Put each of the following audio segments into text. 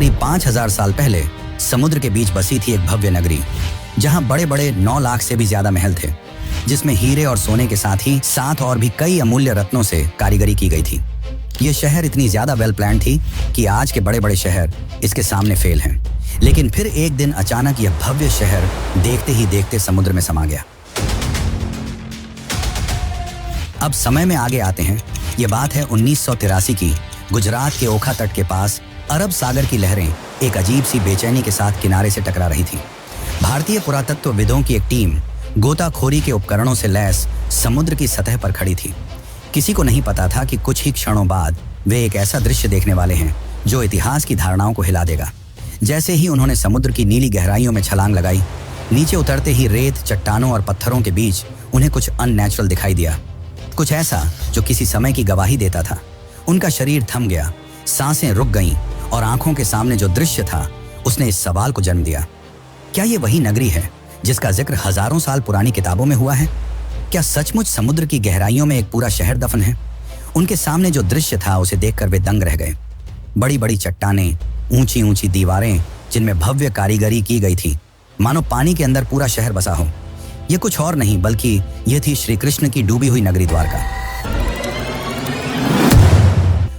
करीब 5000 साल पहले समुद्र के बीच बसी थी एक भव्य नगरी, जहां बड़े बड़े 9 लाख से भी ज्यादा महल थे, जिसमें हीरे और सोने के साथ ही 7 और भी कई अमूल्य रत्नों से कारीगरी की गई थी। यह शहर इतनी ज्यादा वेल प्लान थी कि आज के बड़े बड़े शहर इसके सामने फेल हैं। लेकिन फिर एक दिन अचानक यह भव्य शहर देखते ही देखते समुद्र में समा गया। अब समय में आगे आते हैं। यह बात है 1983 की। गुजरात के ओखा तट के पास अरब सागर की लहरें एक अजीब सी बेचैनी के साथ किनारे से टकरा रही थी। भारतीय पुरातत्वविदों की एक टीम गोताखोरी के उपकरणों से लैस समुद्र की सतह पर खड़ी थी। किसी को नहीं पता था कि कुछ ही क्षणों बाद वे एक ऐसा दृश्य देखने वाले हैं जो इतिहास की धारणाओं को हिला देगा। जैसे ही उन्होंने समुद्र की नीली गहराइयों में छलांग लगाई, नीचे उतरते ही रेत, चट्टानों और पत्थरों के बीच उन्हें कुछ अननेचुरल दिखाई दिया, कुछ ऐसा जो किसी समय की गवाही देता था। उनका शरीर थम गया, सांसें रुक गईं और आंखों के सामने जो दृश्य था उसने इस सवाल को जन्म दिया, क्या ये वही नगरी है जिसका जिक्र हजारों साल पुरानी किताबों में हुआ है? क्या सचमुच समुद्र की गहराइयों में एक पूरा शहर दफन है? उनके सामने जो दृश्य था उसे देखकर वे दंग रह गए। बड़ी बड़ी चट्टानें, ऊंची ऊंची दीवारें जिनमें भव्य कारीगरी की गई थी, मानो पानी के अंदर पूरा शहर बसा हो। यह कुछ और नहीं बल्कि यह थी श्री कृष्ण की डूबी हुई नगरी द्वारका।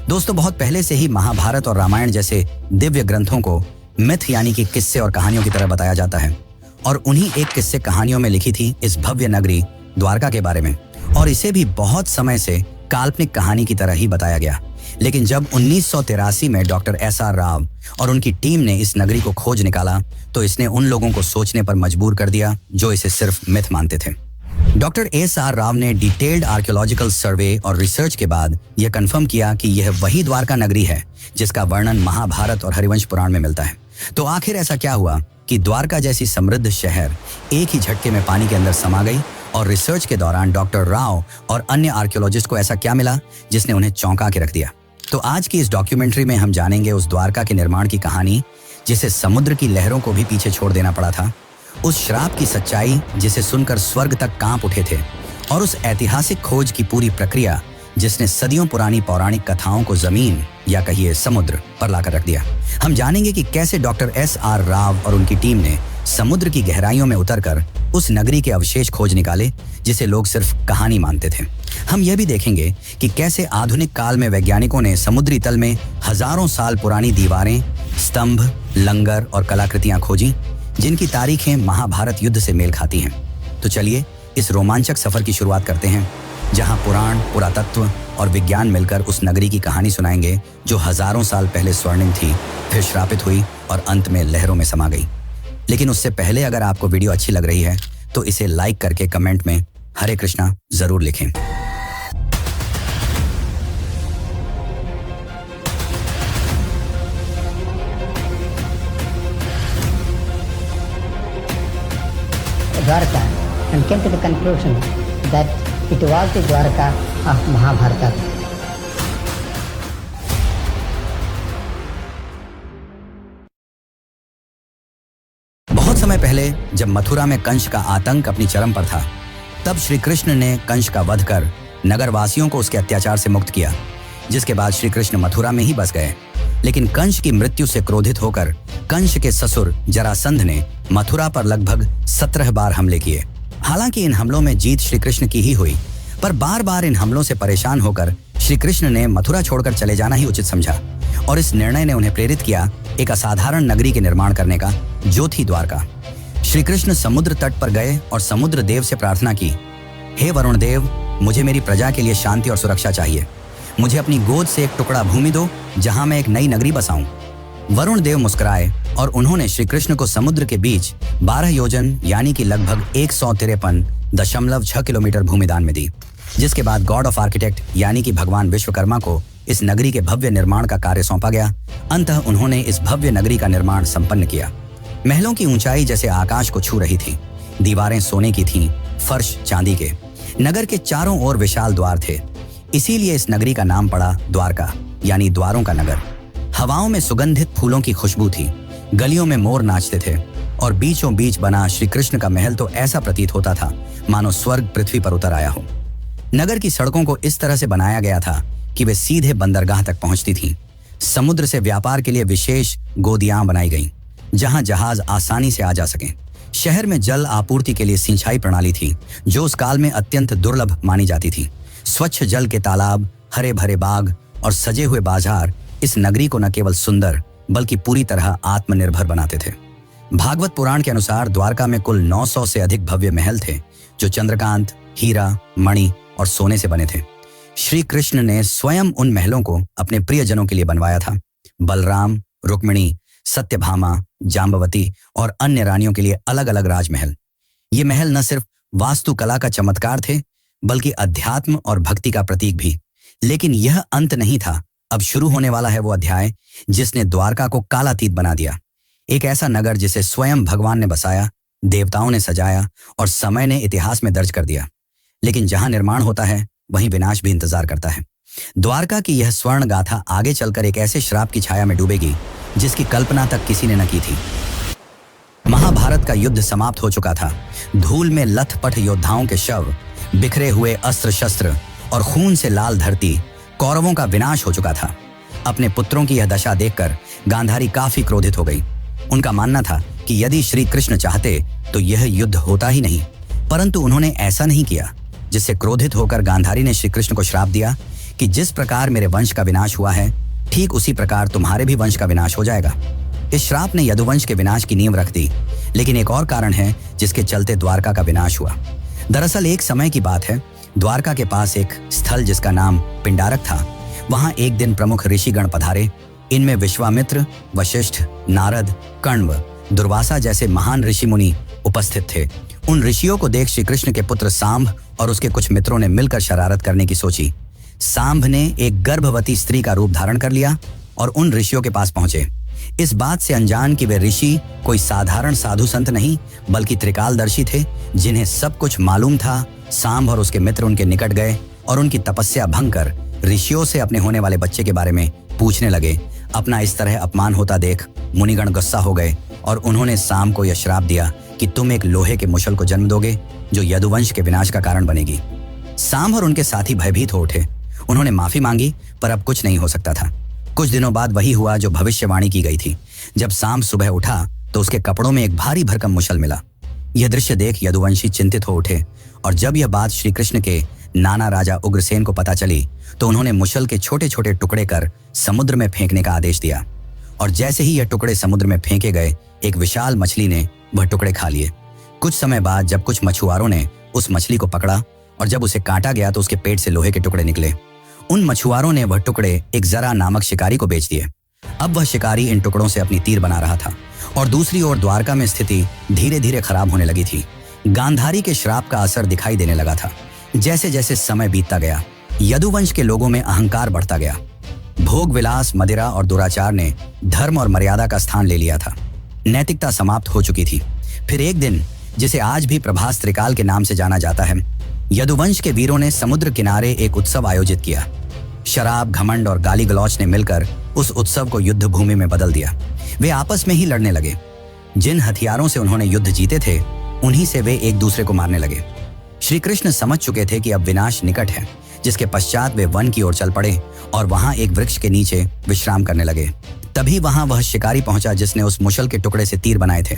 दोस्तों, बहुत पहले से ही महाभारत और रामायण जैसे दिव्य ग्रंथों को मिथ यानी कि किस्से और कहानियों की तरह बताया जाता है, और उन्हीं एक किस्से कहानियों में लिखी थी इस भव्य नगरी द्वारका के बारे में, और इसे भी बहुत समय से काल्पनिक कहानी की तरह ही बताया गया। लेकिन जब 1983 में डॉक्टर SR राव और उनकी टीम ने इस नगरी को खोज निकाला तो इसने उन लोगों को सोचने पर मजबूर कर दिया जो इसे सिर्फ मिथ मानते थे। डॉक्टर SR राव ने डिटेल्ड आर्कियोलॉजिकल सर्वे और रिसर्च के बाद यह कंफर्म किया कि यह वही द्वारका नगरी है जिसका वर्णन महाभारत और हरिवंश पुराण में मिलता है। तो आखिर ऐसा क्या हुआ कि द्वारका जैसी समृद्ध शहर एक ही झटके में पानी के अंदर समा गई, और रिसर्च के दौरान डॉक्टर राव और अन्य आर्कियोलॉजिस्ट को ऐसा क्या मिला जिसने उन्हें चौंका के रख दिया? तो आज की इस डॉक्यूमेंट्री में हम जानेंगे उस द्वारका के निर्माण की कहानी जिसे समुद्र की लहरों को भी पीछे छोड़ देना पड़ा था, उस श्राप की सच्चाई जिसे सुनकर स्वर्ग तक कांप उठे थे, और उस ऐतिहासिक खोज की पूरी प्रक्रिया जिसने सदियों पुरानी पौराणिक कथाओं को जमीन या कहिए समुद्र पर लाकर रख दिया। हम जानेंगे कि कैसे डॉक्टर SR राव और उनकी टीम ने समुद्र की गहराइयों में उतरकर उस नगरी के अवशेष खोज निकाले जिसे लोग सिर्फ कहानी मानते थे। हम यह भी देखेंगे कि कैसे आधुनिक काल में वैज्ञानिकों ने समुद्री तल में हजारों साल पुरानी दीवारें, स्तंभ, लंगर और कलाकृतियां खोजी जिनकी तारीखें महाभारत युद्ध से मेल खाती हैं। तो चलिए इस रोमांचक सफर की शुरुआत करते हैं, जहां पुराण, पुरातत्व और विज्ञान मिलकर उस नगरी की कहानी सुनाएंगे जो हजारों साल पहले स्वर्णिम थी, फिर श्रापित हुई और अंत में लहरों में समा गई। लेकिन उससे पहले अगर आपको वीडियो अच्छी लग रही है तो इसे लाइक करके कमेंट में हरे कृष्णा जरूर लिखें। Dwarka and came to the conclusion that it was the Dwarka of Mahabharata. बहुत समय पहले जब मथुरा में कंस का आतंक अपनी चरम पर था, तब श्री कृष्ण ने कंस का वध कर नगरवासियों को उसके अत्याचार से मुक्त किया, जिसके बाद श्री कृष्ण मथुरा में ही बस गए। लेकिन कंस की मृत्यु से क्रोधित होकर कंस के ससुर जरासंध ने मथुरा पर लगभग 17 बार हमले किए। हालांकि इन हमलों में जीत श्री कृष्ण की ही हुई, पर बार बार इन हमलों से परेशान होकर श्री कृष्ण ने मथुरा छोड़कर चले जाना ही उचित समझा, और इस निर्णय ने उन्हें प्रेरित किया एक असाधारण नगरी के निर्माण करने का, जो थी द्वारका। श्री कृष्ण समुद्र तट पर गए और समुद्र देव से प्रार्थना की, हे वरुण देव, मुझे मेरी प्रजा के लिए शांति और सुरक्षा चाहिए। मुझे अपनी गोद से एक टुकड़ा भूमि दो जहां मैं एक नई नगरी बसाऊं। वरुण देव मुस्कुराए और उन्होंने श्री कृष्ण को समुद्र के बीच 12 योजन यानी कि लगभग 153.6 किलोमीटर भूमि दान में दी, जिसके बाद गॉड ऑफ आर्किटेक्ट यानी कि भगवान विश्वकर्मा को इस नगरी के भव्य निर्माण का कार्य सौंपा गया। अंततः उन्होंने इस भव्य नगरी का निर्माण संपन्न किया। महलों की ऊंचाई जैसे आकाश को छू रही थी, दीवारें सोने की थीं, फर्श चांदी के। नगर के चारों ओर विशाल द्वार थे, इसीलिए इस नगरी का नाम पड़ा द्वारका यानी द्वारों का नगर। हवाओं में सुगंधित फूलों की खुशबू थी, गलियों में मोर नाचते थे, और बीचों बीच बना श्री कृष्ण का महल तो ऐसा प्रतीत होता था मानो स्वर्ग पृथ्वी पर उतर आया हो। नगर की सड़कों को इस तरह से बनाया गया था कि वे सीधे बंदरगाह तक पहुंचती थीं। समुद्र से व्यापार के लिए विशेष गोदियां बनाई गईं, जहां जहाज आसानी से आ जा सकें। शहर में जल आपूर्ति के लिए सिंचाई प्रणाली थी, जो उस काल में अत्यंत दुर्लभ मानी जाती थी। स्वच्छ जल के तालाब, हरे भरे बाग और सजे हुए बाजार इस नगरी को न केवल सुंदर बल्कि पूरी तरह आत्मनिर्भर बनाते थे। भागवत पुराण के अनुसार द्वारका में कुल 900 से अधिक भव्य महल थे, जो चंद्रकांत, हीरा, मणि और सोने से बने थे। श्री कृष्ण ने स्वयं उन महलों को अपने प्रियजनों के लिए बनवाया था। बलराम, रुक्मिणी, सत्यभामा, जाम्बवती और अन्य रानियों के लिए अलग अलग राजमहल। ये महल न सिर्फ वास्तुकला का चमत्कार थे, बल्कि अध्यात्म और भक्ति का प्रतीक भी। लेकिन यह अंत नहीं था। अब शुरू होने वाला है वो अध्याय जिसने द्वारका को कालातीत बना दिया। एक ऐसा नगर जिसे स्वयं भगवान ने बसाया, देवताओं ने सजाया और समय ने इतिहास में दर्ज कर दिया। लेकिन जहां निर्माण होता है, वहीं विनाश भी इंतजार करता है। द्वारका की यह स्वर्ण गाथा आगे चलकर एक ऐसे श्राप की छाया में डूबेगी जिसकी कल्पना तक किसी ने न की थी। महाभारत का युद्ध समाप्त हो चुका था। धूल में लथपथ योद्धाओं के शव, बिखरे हुए अस्त्र शस्त्र और खून से लाल धरती, कौरवों का विनाश हो चुका था। अपने पुत्रों की यह दशा देखकर गांधारी काफी क्रोधित हो गई। उनका मानना था कि यदि श्री कृष्ण चाहते तो यह युद्ध होता ही नहीं, परंतु उन्होंने ऐसा नहीं किया, जिससे क्रोधित होकर गांधारी ने श्री कृष्ण को श्राप दिया कि जिस प्रकार मेरे वंश का विनाश हुआ है, ठीक उसी प्रकार तुम्हारे भी वंश का विनाश हो जाएगा। इस श्राप ने यदुवंश के विनाश की नींव रख दी। लेकिन एक और कारण है जिसके चलते द्वारका का विनाश हुआ। दरअसल एक समय की बात है, द्वारका के पास एक स्थल जिसका नाम पिंडारक था, वहां एक दिन प्रमुख ऋषिगण पधारे। इनमें विश्वामित्र, वशिष्ठ, नारद, कण्व, दुर्वासा जैसे महान ऋषि मुनि उपस्थित थे। उन ऋषियों को देख श्री कृष्ण के पुत्र सांब और उसके कुछ मित्रों ने मिलकर शरारत करने की सोची। सांब ने एक गर्भवती स्त्री का रूप धारण कर लिया और उन ऋषियों के पास पहुंचे। इस बात से अनजान कि वे ऋषि कोई साधारण साधु संत नहीं, बल्कि त्रिकालदर्शी थे, जिन्हें सब कुछ मालूम था। सांब और उसके मित्र उनके निकट गए और उनकी तपस्या भंग कर ऋषियों से अपने होने वाले बच्चे के बारे में पूछने लगे। अपना इस तरह अपमान होता देख मुनिगण गुस्सा हो गए और उन्होंने सांब को यह श्राप दिया कि तुम एक लोहे के मुशल को जन्म दोगे, जो यदुवंश के विनाश का कारण बनेगी। सांब और उनके साथी भयभीत हो उठे। उन्होंने माफी मांगी, पर अब कुछ नहीं हो सकता था। कुछ दिनों बाद वही हुआ जो भविष्यवाणी की गई थी। जब सांब सुबह उठा तो उसके कपड़ों में एक भारी भरकम मुशल मिला। यह दृश्य देख यदुवंशी चिंतित हो उठे और जब यह बात श्री कृष्ण के नाना राजा उग्रसेन को पता चली तो उन्होंने मुशल के छोटे छोटे टुकड़े कर समुद्र में फेंकने का आदेश दिया। और जैसे ही यह टुकड़े समुद्र में फेंके गए, एक विशाल मछली ने वह टुकड़े खा लिए। कुछ समय बाद जब कुछ मछुआरों ने उस मछली को पकड़ा और जब उसे काटा गया तो उसके पेट से लोहे के टुकड़े निकले। उन मछुआरों ने वह टुकड़े एक जरा नामक शिकारी को बेच दिए। अब वह शिकारी इन टुकड़ों से अपनी तीर बना रहा था और दूसरी ओर द्वारका में स्थिति धीरे धीरे खराब होने लगी थी। गांधारी के श्राप का असर दिखाई देने लगा था। जैसे जैसे समय बीतता गया, यदुवंश के लोगों में अहंकार बढ़ता गया। भोग विलास, मदिरा और दुराचार ने धर्म और मर्यादा का स्थान ले लिया था। नैतिकता समाप्त हो चुकी थी। फिर एक दिन, जिसे आज भी प्रभास त्रिकाल के नाम से जाना जाता है, यदुवंश के वीरों ने समुद्र किनारे एक उत्सव आयोजित किया। शराब, घमंड और गाली गलौच ने मिलकर उस उत्सव को युद्ध भूमि में बदल दिया। वे आपस में ही लड़ने लगे। जिन हथियारों से उन्होंने युद्ध जीते थे, उन्हीं से वे एक दूसरे को मारने लगे। श्री कृष्ण समझ चुके थे कि अब विनाश निकट है, जिसके पश्चात वे वन की ओर चल पड़े और वहां एक वृक्ष के नीचे विश्राम करने लगे। तभी वहां वह शिकारी पहुंचा जिसने उस मुशल के टुकड़े से तीर बनाए थे।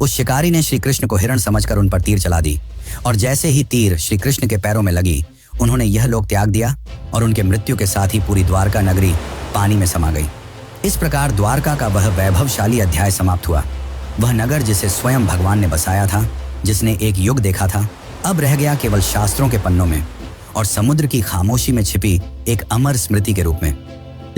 उस शिकारी ने श्री कृष्ण को हिरण समझकर उन पर तीर चला दी और जैसे ही तीर श्री कृष्ण के पैरों में लगी, उन्होंने यह लोक त्याग दिया और उनके मृत्यु के साथ ही पूरी द्वारका नगरी पानी में समा गई। इस प्रकार द्वारका का वह वैभवशाली अध्याय समाप्त हुआ। वह नगर जिसे स्वयं भगवान ने बसाया था, जिसने एक युग देखा था, अब रह गया केवल शास्त्रों के पन्नों में और समुद्र की खामोशी में छिपी एक अमर स्मृति के रूप में।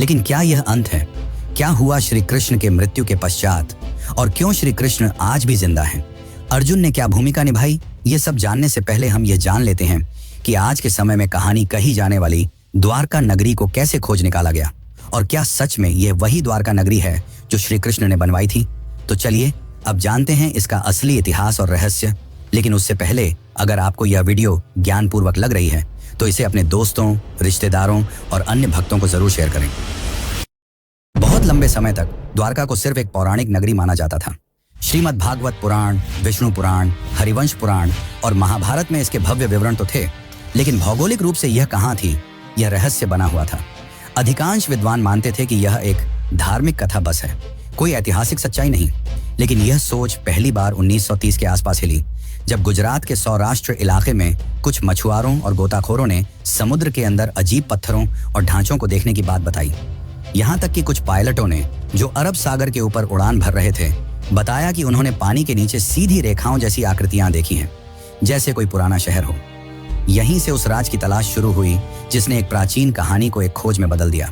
लेकिन क्या यह अंत है? क्या हुआ श्री कृष्ण के मृत्यु के पश्चात और क्यों श्री कृष्ण आज भी जिंदा हैं? अर्जुन ने क्या भूमिका निभाई? ये सब जानने से पहले हम यह जान लेते हैं कि आज के समय में कहानी कही जाने वाली द्वारका नगरी को कैसे खोज निकाला गया और क्या सच में यह वही द्वारका नगरी है जो श्री कृष्ण ने बनवाई थी। तो चलिए अब जानते हैं इसका असली इतिहास और रहस्य। लेकिन उससे पहले अगर आपको यह वीडियो ज्ञानपूर्वक लग रही है तो इसे अपने दोस्तों, रिश्तेदारों और अन्य भक्तों को जरूर शेयर करें। बहुत लंबे समय तक द्वारका को सिर्फ एक पौराणिक नगरी माना जाता था। श्रीमद् भागवत पुराण, विष्णु पुराण, हरिवंश पुराण और महाभारत में इसके भव्य विवरण तो थे, लेकिन भौगोलिक रूप से यह कहाँ थी, यह रहस्य बना हुआ था। अधिकांश विद्वान मानते थे कि यह एक धार्मिक कथा बस है, कोई ऐतिहासिक सच्चाई नहीं। लेकिन यह सोच पहली बार 1930 के आसपास हिली, जब गुजरात के सौराष्ट्र इलाके में कुछ मछुआरों और गोताखोरों ने समुद्र के अंदर अजीब पत्थरों और ढांचों को देखने की बात बताई। यहाँ तक कि कुछ पायलटों ने, जो अरब सागर के ऊपर उड़ान भर रहे थे, बताया कि उन्होंने पानी के नीचे सीधी रेखाओं जैसी आकृतियां देखी हैं, जैसे कोई पुराना शहर हो। यहीं से उस राज की तलाश शुरू हुई जिसने एक प्राचीन कहानी को एक खोज में बदल दिया।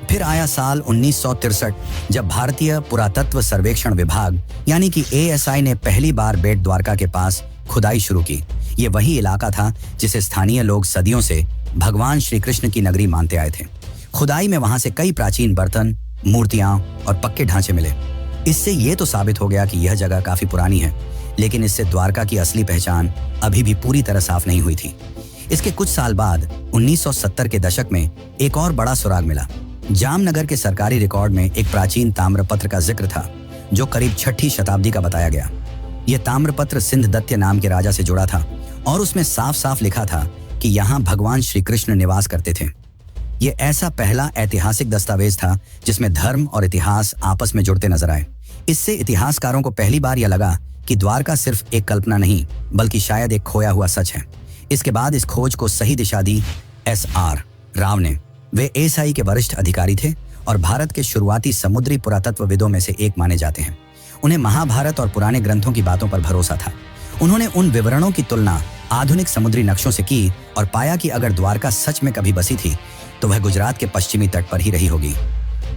फिर आया साल 1963, जब भारतीय पुरातत्व सर्वेक्षण विभाग यानी कि ASI ने पहली बार बेट द्वारका के पास खुदाई शुरू की। ये वही इलाका था जिसे स्थानीय लोग सदियों से भगवान श्री कृष्ण की नगरी मानते आए थे। खुदाई में वहां से कई प्राचीन बर्तन, मूर्तियां और पक्के ढांचे मिले। इससे ये तो साबित हो गया कि यह जगह काफी पुरानी है, लेकिन इससे द्वारका की असली पहचान अभी भी पूरी तरह साफ नहीं हुई थी। इसके कुछ साल बाद 1970 के दशक में एक और बड़ा सुराग मिला। जामनगर के सरकारी रिकॉर्ड में एक प्राचीन ताम्रपत्र का जिक्र था, जो करीब 6ठी शताब्दी का बताया गया। यह ताम्रपत्र सिंधदत्य नाम के राजा से जुड़ा था और उसमें साफ साफ लिखा था कि यहाँ भगवान श्री कृष्ण निवास करते थे। यह ऐसा पहला ऐतिहासिक दस्तावेज था जिसमें धर्म और इतिहास आपस में जुड़ते नजर आए। इससे इतिहासकारों को पहली बार यह लगा कि द्वारका सिर्फ एक कल्पना नहीं, बल्कि शायद एक खोया हुआ सच है। इसके बाद इस खोज को सही दिशा दी SR राव ने। वे ASI के वरिष्ठ अधिकारी थे और भारत के शुरुआती समुद्री पुरातत्वविदों में से एक माने जाते हैं। उन्हें महाभारत और पुराने ग्रंथों की बातों पर भरोसा था। उन्होंने उन विवरणों की तुलना आधुनिक समुद्री नक्शों से की और पाया कि अगर द्वारका सच में कभी बसी थी तो वह गुजरात के पश्चिमी तट पर ही रही होगी।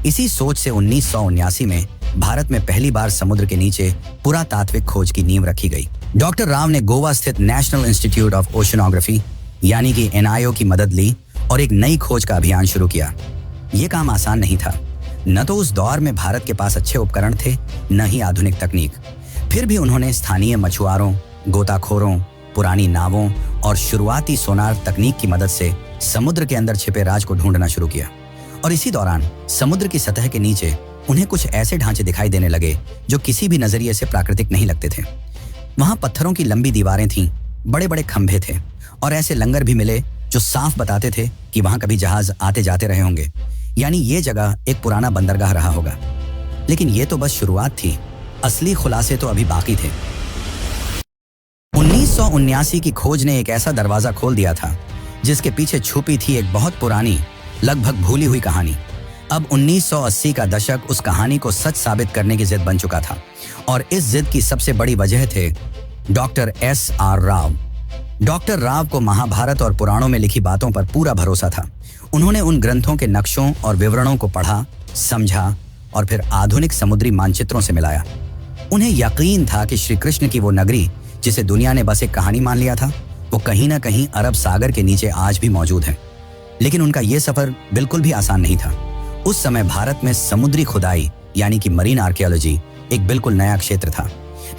इसी सोच से 1979 में भारत में पहली बार समुद्र के नीचे पुरातात्विक खोज की नींव रखी गई। डॉक्टर राव ने गोवा स्थित नेशनल इंस्टीट्यूट ऑफ ओशनोग्राफी यानी कि NIO की मदद ली और एक नई खोज का अभियान शुरू किया। यह काम आसान नहीं था। न तो उस दौर में भारत के पास अच्छे उपकरण थे, न ही आधुनिक तकनीक। फिर भी उन्होंने स्थानीय मछुआरों, गोताखोरों, पुरानी नावों और शुरुआती सोनार तकनीक की मदद से समुद्र के अंदर छिपे राज को ढूंढना शुरू किया। और इसी दौरान समुद्र की सतह के नीचे उन्हें कुछ ऐसे ढांचे दिखाई देने लगे जो किसी भी नजरिए से प्राकृतिक नहीं लगते थे। वहां पत्थरों की लंबी दीवारें थीं, बड़े बड़े खंभे थे और ऐसे लंगर भी मिले जो साफ बताते थे कि वहां कभी जहाज आते जाते रहे होंगे, यानी ये जगह एक पुराना बंदरगाह रहा होगा। लेकिन ये तो बस शुरुआत थी, असली खुलासे तो अभी बाकी थे। 1979 की खोज ने एक ऐसा दरवाजा खोल दिया था जिसके पीछे छुपी थी एक बहुत पुरानी, लगभग भूली हुई कहानी। अब 1980 का दशक उस कहानी को सच साबित करने की जिद बन चुका था और इस जिद की सबसे बड़ी वजह थे doctor SR Rao. Doctor Rao को महाभारत और पुराणों में लिखी बातों पर पूरा भरोसा था। उन्होंने उन ग्रंथों के नक्शों और विवरणों को पढ़ा, समझा और फिर आधुनिक समुद्री मानचित्रों से मिलाया। उन्हें यकीन था कि श्री कृष्ण की वो नगरी जिसे दुनिया ने बस एक कहानी मान लिया था, वो कहीं ना कहीं अरब सागर के नीचे आज भी मौजूद है। लेकिन उनका ये सफर बिल्कुल भी आसान नहीं था। उस समय भारत में समुद्री खुदाई यानी कि मरीन आर्कियोलॉजी एक बिल्कुल नया क्षेत्र था।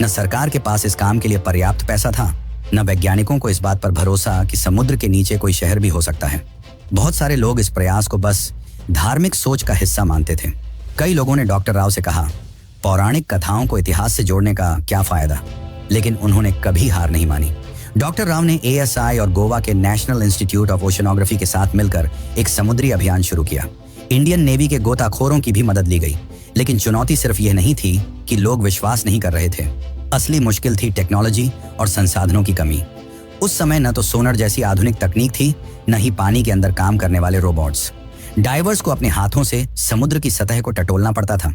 न सरकार के पास इस काम के लिए पर्याप्त पैसा था, न वैज्ञानिकों को इस बात पर भरोसा कि समुद्र के नीचे कोई शहर भी हो सकता है। बहुत सारे लोग इस प्रयास को बस धार्मिक सोच का हिस्सा मानते थे। कई लोगों ने डॉक्टर राव से कहा, पौराणिक कथाओं को इतिहास से जोड़ने का क्या फायदा, लेकिन उन्होंने कभी हार नहीं मानी। डॉक्टर राव ने ASI और गोवा के नेशनल इंस्टीट्यूट ऑफ ओशनोग्राफी के साथ मिलकर एक समुद्री अभियान शुरू किया। इंडियन नेवी के गोताखोरों की भी मदद ली गई। लेकिन चुनौती सिर्फ यह नहीं थी कि लोग विश्वास नहीं कर रहे थे। असली मुश्किल थी टेक्नोलॉजी और संसाधनों की कमी। उस समय न तो सोनर जैसी आधुनिक तकनीक थी, न ही पानी के अंदर काम करने वाले रोबोट्स। डाइवर्स को अपने हाथों से समुद्र की सतह को टटोलना पड़ता था।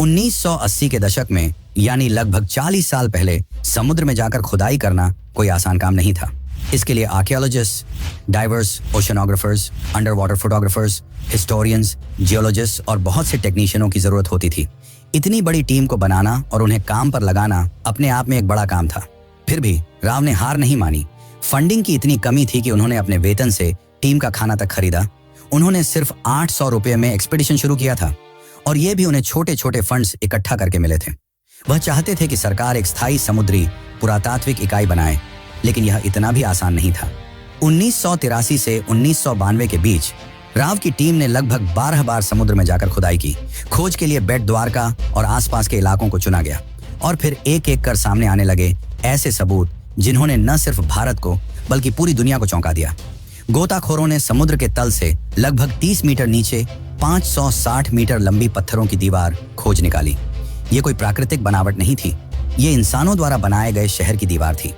1980 के दशक में, यानी लगभग 40 साल पहले, समुद्र में जाकर खुदाई करना कोई आसान काम नहीं था। इसके लिए archaeologist, divers, oceanographers, under water photographers, historians, geologist और बहुत से टेक्नीशियनों की जरूरत होती थी। इतनी बड़ी टीम को बनाना और उन्हें काम पर लगाना अपने आप में एक बड़ा काम था। फिर भी राव ने हार नहीं मानी। फंडिंग की इतनी कमी थी कि उन्होंने अपने वेतन से टीम का खाना तक खरीदा। उन्होंने सिर्फ 800 रुपये में एक्सपीडिशन शुरू किया था और ये भी उन्हें छोटे छोटे फंड्स इकट्ठा करके मिले थे। वह चाहते थे कि सरकार एक स्थायी समुद्री पुरातात्विक इकाई बनाए, लेकिन यह इतना भी आसान नहीं था। 1983 से 1992 के बीच राव की टीम ने लगभग 12 बार समुद्र में जाकर खुदाई की। खोज के लिए बेट द्वारका और आसपास के इलाकों को चुना गया और फिर एक एक कर सामने आने लगे ऐसे सबूत जिन्होंने न सिर्फ भारत को बल्कि पूरी दुनिया को चौंका दिया। गोताखोरों ने समुद्र के तल से लगभग 30 मीटर नीचे 560 मीटर लंबी पत्थरों की दीवार खोज निकाली। ये कोई प्राकृतिक बनावट नहीं थी, ये इंसानों द्वारा बनाए गए शहर की दीवार थी।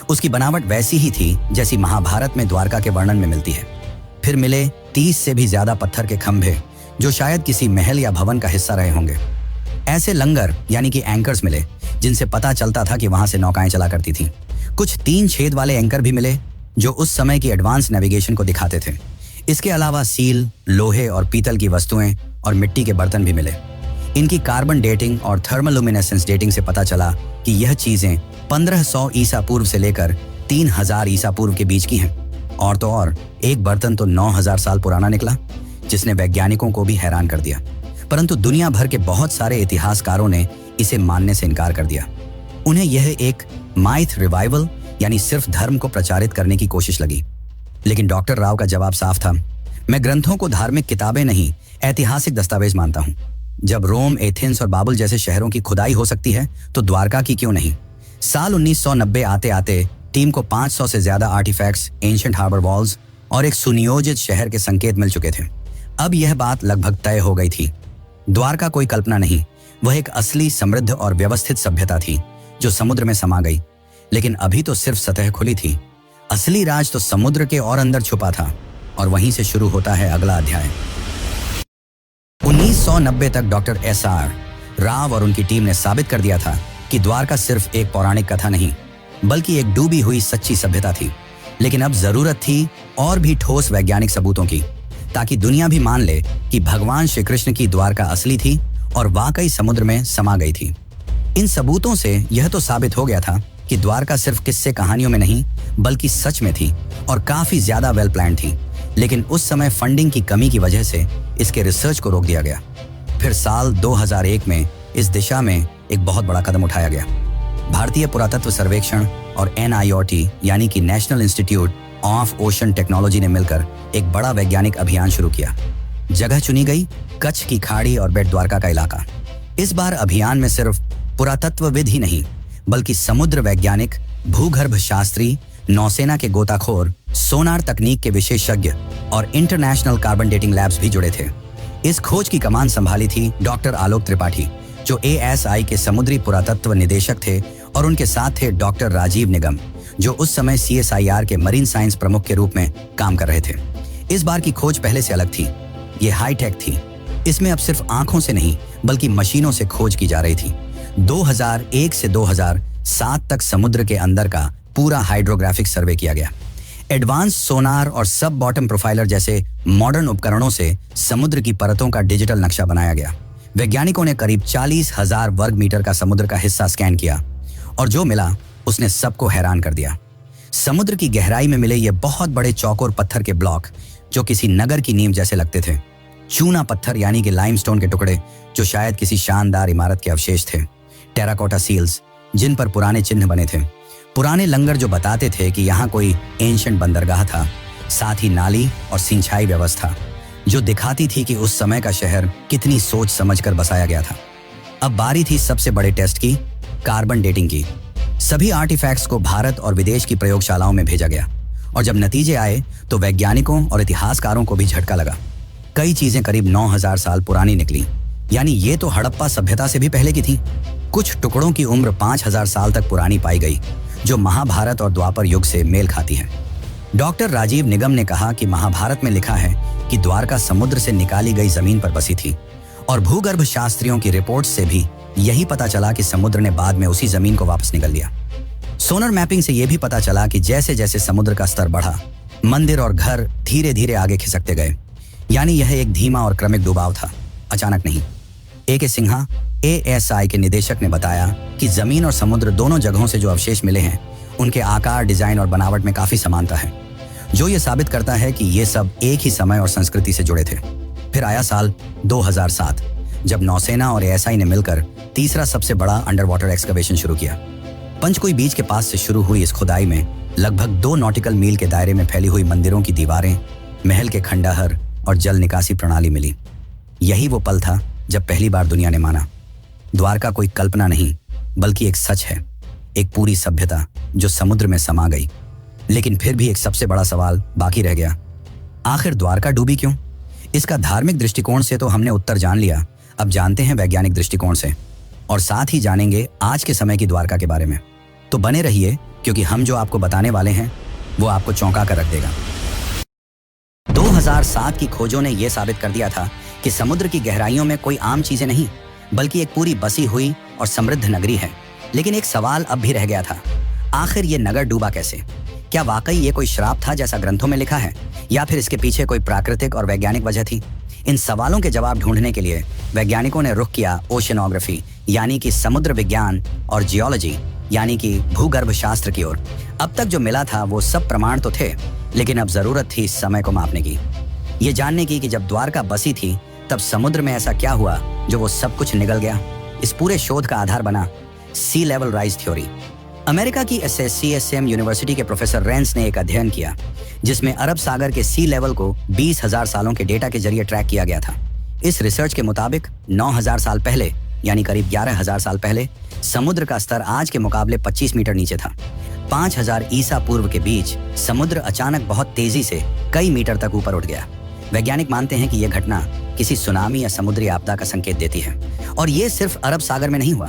उसकी बनावट वैसी ही थी जैसी महाभारत में द्वारका के वर्णन में मिलती है। फिर मिले 30 से भी ज्यादा पत्थर के खंभे जो शायद किसी महल या भवन का हिस्सा रहे होंगे। ऐसे लंगर यानी कि एंकर्स मिले जिनसे पता चलता था कि वहां से नौकाएं चला करती थीं। कुछ 3 छेद वाले एंकर भी मिले जो उस समय की एडवांस नेविगेशन को दिखाते थे। इसके अलावा सील, लोहे और पीतल की वस्तुएं और मिट्टी के बर्तन भी मिले। इनकी कार्बन डेटिंग और थर्मोलुमिनेसेंस डेटिंग से पता चला कि यह चीजें 1500 ईसा पूर्व से लेकर 3000 ईसा पूर्व के बीच की हैं। और तो और एक बर्तन तो 9000 साल पुराना निकला, जिसने वैज्ञानिकों को भी हैरान कर दिया। परंतु दुनिया भर के बहुत सारे इतिहासकारों ने इसे मानने से इनकार कर दिया। उन्हें यह एक माइथ रिवाइवल यानी सिर्फ धर्म को प्रचारित करने की कोशिश लगी। लेकिन डॉक्टर राव का जवाब साफ था, मैं ग्रंथों को धार्मिक किताबें नहीं, ऐतिहासिक दस्तावेज मानता हूं। जब रोम, एथेंस और बाबुल जैसे शहरों की खुदाई हो सकती है तो द्वारका की क्यों नहीं। साल 1990 आते आते टीम को 500 से ज्यादा आर्टिफैक्ट्स, एंशिएंट हार्बर वॉल्स और एक सुनियोजित शहर के संकेत मिल चुके थे। अब यह बात लगभग तय हो गई थी। द्वारका कोई कल्पना नहीं, वह एक असली, समृद्ध और व्यवस्थित सभ्यता थी जो समुद्र में समा गई। लेकिन अभी तो सिर्फ सतह खुली थी। असली राज तो समुद्र के और अंदर छुपा था। और वहीं से शुरू होता है अगला अध्याय। 1990 तक डॉक्टर SR राव और उनकी टीम ने साबित कर दिया था कि द्वारका सिर्फ एक पौराणिक कथा नहीं, बल्कि एक डूबी हुई सच्ची सभ्यता थी। लेकिन अब जरूरत थी और भी ठोस वैज्ञानिक सबूतों की, ताकि दुनिया भी मान ले कि भगवान श्री कृष्ण की द्वारका असली थी और वाकई समुद्र में समा गई थी। इन सबूतों से यह तो साबित हो गया था कि द्वारका सिर्फ किस्से कहानियों में नहीं, बल्कि सच में थी और काफी ज्यादा वेल प्लान थी। लेकिन उस समय फंडिंग की कमी की वजह से इसके रिसर्च को रोक दिया गया। फिर साल 2001 में इस दिशा में एक बहुत बड़ा कदम उठाया गया। भारतीय पुरातत्व सर्वेक्षण और NIOT यानी कि national institute of ocean technology ने मिलकर एक बड़ा वैज्ञानिक अभियान शुरू किया। जगह चुनी गई कच्छ की खाड़ी और बेट द्वारका का इलाका। इस बार अभियान में सिर्फ पुरातत्वविद ही नहीं, बल्कि समुद्र वैज्ञानिक, भूगर्भ शास्त्री, नौसेना के गोताखोर, सोनार तकनीक के विशेषज्ञ और इंटरनेशनल कार्बन डेटिंग लैब्स भी जुड़े थे। इस खोज की कमान संभाली थी डॉक्टर आलोक त्रिपाठी, जो ASI के समुद्री पुरातत्व निदेशक थे, और उनके साथ थे डॉक्टर राजीव निगम, जो उस समय CSIR के मरीन साइंस प्रमुख के रूप में काम कर रहे थे। इस बार की खोज पहले से अलग थी। ये हाईटेक थी। इसमें अब सिर्फ आंखों से नहीं, बल्कि मशीनों से खोज की जा रही थी। 2001 से 2007 तक समुद्र के अंदर का पूरा हाइड्रोग्राफिक सर्वे किया गया। एडवांस सोनार और सब बॉटम प्रोफाइलर जैसे मॉडर्न उपकरणों से समुद्र की परतों का डिजिटल नक्शा बनाया गया। वैज्ञानिकों ने करीब 40,000 वर्ग मीटर का समुद्र का हिस्सा स्कैन किया और जो मिला उसने सबको हैरान कर दिया। समुद्र की गहराई में मिले ये बहुत बड़े चौकोर पत्थर के ब्लॉक जो किसी नगर की नींव जैसे लगते थे। चूना पत्थर यानी कि लाइमस्टोन के टुकड़े जो शायद किसी शानदार इमारत के अवशेष थे। टेराकोटा सील्स जिन पर पुराने चिन्ह बने थे। पुराने लंगर जो बताते थे कि यहाँ कोई एंशिएंट बंदरगाह था। साथ ही नाली और सिंचाई व्यवस्था जो दिखाती थी कि उस समय का शहर कितनी सोच समझकर बसाया गया था। अब बारी थी सबसे बड़े टेस्ट की, कार्बन डेटिंग की। सभी आर्टिफैक्ट्स को भारत और विदेश की प्रयोगशालाओं में भेजा गया और जब नतीजे आए तो वैज्ञानिकों और इतिहासकारों को भी झटका लगा। कई चीजें करीब 9000 साल पुरानी निकली, यानी ये तो हड़प्पा सभ्यता से भी पहले की थी। कुछ टुकड़ों की उम्र 5000 साल तक पुरानी पाई गई, जो महाभारत और द्वापर युग से मेल खाती है। डॉक्टर राजीव निगम ने कहा कि महाभारत में लिखा है कि द्वारका समुद्र से निकाली गई जमीन पर बसी थी और भूगर्भ शास्त्रियों की रिपोर्ट से भी यही पता चला कि समुद्र ने बाद में उसी जमीन को वापस निगल लिया। सोनर मैपिंग से यह भी पता चला कि जैसे जैसे समुद्र का स्तर बढ़ा, मंदिर और घर धीरे धीरे आगे खिसकते गए। यानी यह एक धीमा और क्रमिक डुबाव था, अचानक नहीं। A.K. सिन्हा ASI के निदेशक ने बताया कि जमीन और समुद्र दोनों जगहों से जो अवशेष मिले हैं उनके आकार, डिजाइन और बनावट में काफी समानता है, जो ये साबित करता है कि ये सब एक ही समय और संस्कृति से जुड़े थे। फिर आया साल 2007 जब नौसेना और ASI ने मिलकर तीसरा सबसे बड़ा अंडर वाटर एक्सकवेशन शुरू किया। पंचकुई बीच के पास से शुरू हुई इस खुदाई में लगभग 2 नॉटिकल मील के दायरे में फैली हुई मंदिरों की दीवारें, महल के खंडहर और जल निकासी प्रणाली मिली। यही वो पल था जब पहली बार दुनिया ने माना द्वारका कोई कल्पना नहीं, बल्कि एक सच है, एक पूरी सभ्यता जो समुद्र में समा गई। लेकिन फिर भी एक सबसे बड़ा सवाल बाकी रह गया, आखिर द्वारका डूबी क्यों? इसका धार्मिक दृष्टिकोण से तो हमने उत्तर जान लिया, अब जानते हैं वैज्ञानिक दृष्टिकोण से, और साथ ही जानेंगे आज के समय की द्वारका के बारे में। तो बने रहिए, क्योंकि हम जो आपको बताने वाले हैं वो आपको चौंका कर रख देगा। 2007 की खोजों ने यह साबित कर दिया था कि समुद्र की गहराइयों में कोई आम चीजें नहीं, बल्कि एक पूरी बसी हुई और समृद्ध नगरी है। लेकिन एक सवाल अब भी रह गया था, आखिर ये नगर डूबा कैसे? क्या वाकई ये कोई श्राप था जैसा ग्रंथों में लिखा है, या फिर इसके पीछे कोई प्राकृतिक और वैज्ञानिक वजह थी? इन सवालों के जवाब ढूंढने के लिए वैज्ञानिकों ने रुख किया ओशनोग्राफी यानी कि समुद्र विज्ञान और जियोलॉजी यानी कि भूगर्भ शास्त्र की ओर। अब तक जो मिला था वो सब प्रमाण तो थे, लेकिन अब जरूरत थी समय को मापने की, ये जानने की कि जब द्वारका बसी थी तब समुद्र में ऐसा क्या हुआ जो वो सब कुछ निगल गया। इस पूरे शोध का आधार बना सी लेवल राइज थ्योरी। अमेरिका की SSCSM यूनिवर्सिटी के प्रोफेसर रेंस ने एक अध्ययन किया जिसमें अरब सागर के सी लेवल को 20,000 सालों के डेटा के जरिए ट्रैक किया गया था। इस रिसर्च के मुताबिक 9,000 साल पहले यानी करीब 11,000 साल पहले समुद्र का स्तर आज के मुकाबले 25 मीटर नीचे था। 5,000 ईसा पूर्व के बीच समुद्र अचानक बहुत तेजी से कई मीटर तक ऊपर उठ गया। वैज्ञानिक मानते हैं कि यह घटना किसी सुनामी या समुद्री आपदा का संकेत देती है, और ये सिर्फ अरब सागर में नहीं हुआ।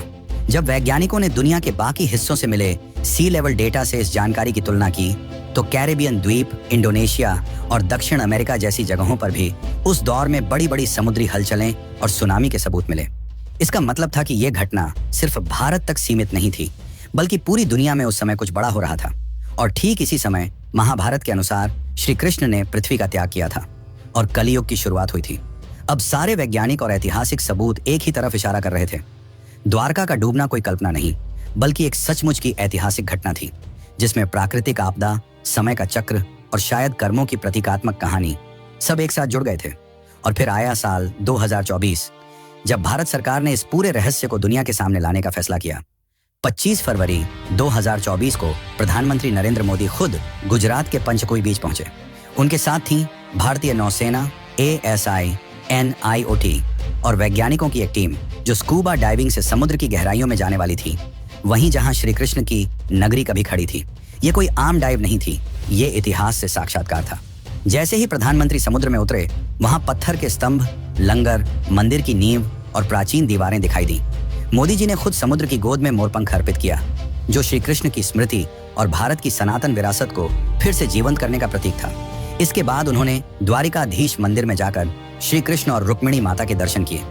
जब वैज्ञानिकों ने दुनिया के बाकी हिस्सों से मिले सी लेवल डेटा से इस जानकारी की तुलना की तो कैरेबियन द्वीप, इंडोनेशिया और दक्षिण अमेरिका जैसी जगहों पर भी उस दौर में बड़ी बड़ी समुद्री हलचलें और सुनामी के सबूत मिले। इसका मतलब था कि यह घटना सिर्फ भारत तक सीमित नहीं थी, बल्कि पूरी दुनिया में उस समय कुछ बड़ा हो रहा था। और ठीक इसी समय महाभारत के अनुसार श्री कृष्ण ने पृथ्वी का त्याग किया था और कलियुग की शुरुआत हुई थी। अब सारे वैज्ञानिक और ऐतिहासिक सबूत एक ही तरफ इशारा कर रहे थे। द्वारका का डूबना कोई कल्पना नहीं, बल्कि एक सचमुच की ऐतिहासिक घटना थी जिसमें प्राकृतिक आपदा, समय का चक्र और शायद कर्मों की प्रतीकात्मक कहानी सब एक साथ जुड़ गए थे। और फिर आया साल 2024, जब भारत सरकार ने इस पूरे रहस्य को दुनिया के सामने लाने का फैसला किया। 25 फरवरी 2024 को प्रधानमंत्री नरेंद्र मोदी खुद गुजरात के पंचकुई बीच पहुंचे। उनके साथ थी भारतीय नौसेना, ASI, NIOT और वैज्ञानिकों की एक टीम जो स्कूबा डाइविंग से समुद्र की गहराइयों में जाने वाली थी, वहीं जहां श्री कृष्ण की नगरी कभी खड़ी थी। ये कोई आम डाइव नहीं थी, ये इतिहास से साक्षात्कार था। जैसे ही प्रधानमंत्री समुद्र में उतरे, वहां पत्थर के स्तंभ, लंगर, मंदिर की नींव और प्राचीन दीवारें दिखाई दी। मोदी जी ने खुद समुद्र की गोद में मोरपंख अर्पित किया, जो श्री कृष्ण की स्मृति और भारत की सनातन विरासत को फिर से जीवंत करने का प्रतीक था। इसके बाद उन्होंने द्वारिकाधीश मंदिर में जाकर श्री कृष्ण और रुक्मिणी माता के दर्शन किए।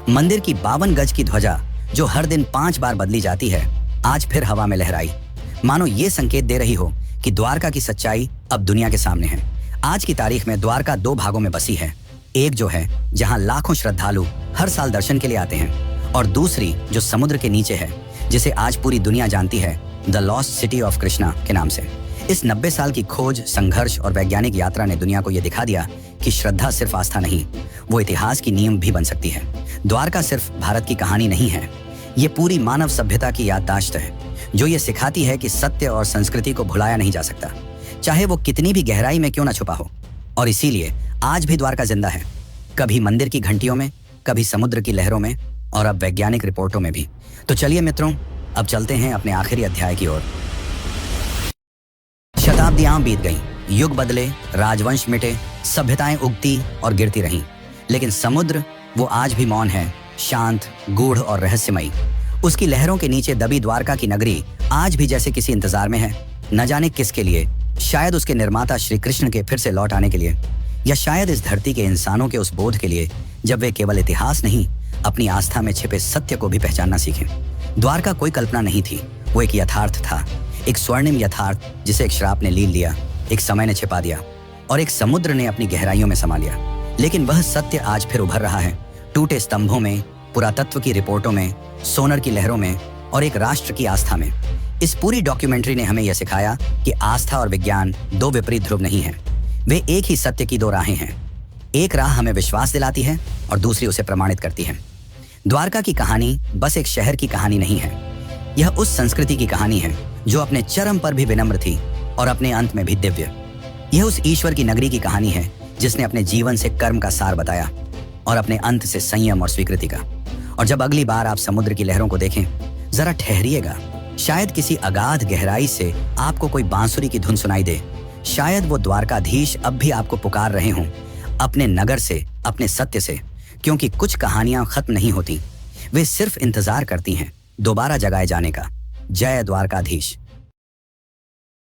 मंदिर की 52 गज की ध्वजा, जो हर दिन 5 बार बदली जाती है, आज फिर हवा में लहराई, मानो ये संकेत दे रही हो कि द्वारका की सच्चाई अब दुनिया के सामने है। आज की तारीख में द्वारका 2 भागों में बसी है, एक जो है जहां लाखों श्रद्धालु हर साल दर्शन के लिए आते हैं, और दूसरी जो समुद्र के नीचे है, जिसे आज पूरी दुनिया जानती है the lost city of Krishna के नाम से। इस 90 साल की खोज, संघर्ष और वैज्ञानिक यात्रा ने दुनिया को यह दिखा दिया कि श्रद्धा सिर्फ आस्था नहीं, वो इतिहास की नींव भी बन सकती है। द्वारका सिर्फ भारत की कहानी नहीं है, ये पूरी मानव सभ्यता की याददाश्त है, जो ये सिखाती है कि सत्य और संस्कृति को भुलाया नहीं जा सकता, चाहे वो कितनी भी गहराई में क्यों ना छुपा हो। और इसीलिए आज भी द्वारका जिंदा है, कभी मंदिर की घंटियों में, कभी समुद्र की लहरों में, और अब वैज्ञानिक रिपोर्टों में भी। तो चलिए मित्रों, अब चलते हैं अपने आखिरी अध्याय की ओर। शताब्दियां बीत गईं, युग बदले, राजवंश मिटे, सभ्यताएं उगती और गिरती रहीं, लेकिन समुद्र वो आज भी मौन है, शांत, गूढ़ और रहस्यमयी। उसकी लहरों के नीचे दबी द्वारका की नगरी आज भी जैसे किसी इंतजार में है, न जाने किसके लिए। शायद उसके निर्माता श्री कृष्ण के फिर से लौट आने के लिए, या शायद इस धरती के इंसानों के उस बोध के लिए जब वे केवल इतिहास नहीं, अपनी आस्था में छिपे सत्य को भी पहचानना सीखें। द्वारका कोई कल्पना नहीं थी, वो एक यथार्थ था, एक स्वर्णिम यथार्थ जिसे एक श्राप ने लील लिया, एक समय ने छिपा दिया और एक समुद्र ने अपनी गहराइयों में समा लिया। लेकिन वह सत्य आज फिर उभर रहा है, टूटे स्तंभों में, पुरातत्व की रिपोर्टों में, सोनर की लहरों में और एक राष्ट्र की आस्था में। इस पूरी डॉक्यूमेंट्री ने हमें यह सिखाया कि आस्था और विज्ञान 2 विपरीत ध्रुव नहीं हैं, वे एक ही सत्य की 2 राहें हैं। एक राह हमें विश्वास दिलाती है और दूसरी उसे प्रमाणित करती है। द्वारका की कहानी बस एक शहर की कहानी नहीं है, यह उस संस्कृति की कहानी है जो अपने चरम पर भी विनम्र थी और अपने अंत में भी दिव्य। यह उस ईश्वर की नगरी की कहानी है जिसने अपने जीवन से कर्म का सार बताया और अपने अंत से संयम और स्वीकृति का। और जब अगली बार आप समुद्र की लहरों को देखें, जरा ठहरिएगा, शायद किसी अगाध गहराई से आपको कोई बांसुरी की धुन सुनाई दे, शायद वो द्वारकाधीश अब भी आपको पुकार रहे हों, अपने नगर से अपने सत्य से, क्योंकि कुछ कहानियां खत्म नहीं होती, वे सिर्फ इंतजार करती हैं दोबारा जगाए जाने का। जय द्वारकाधीश।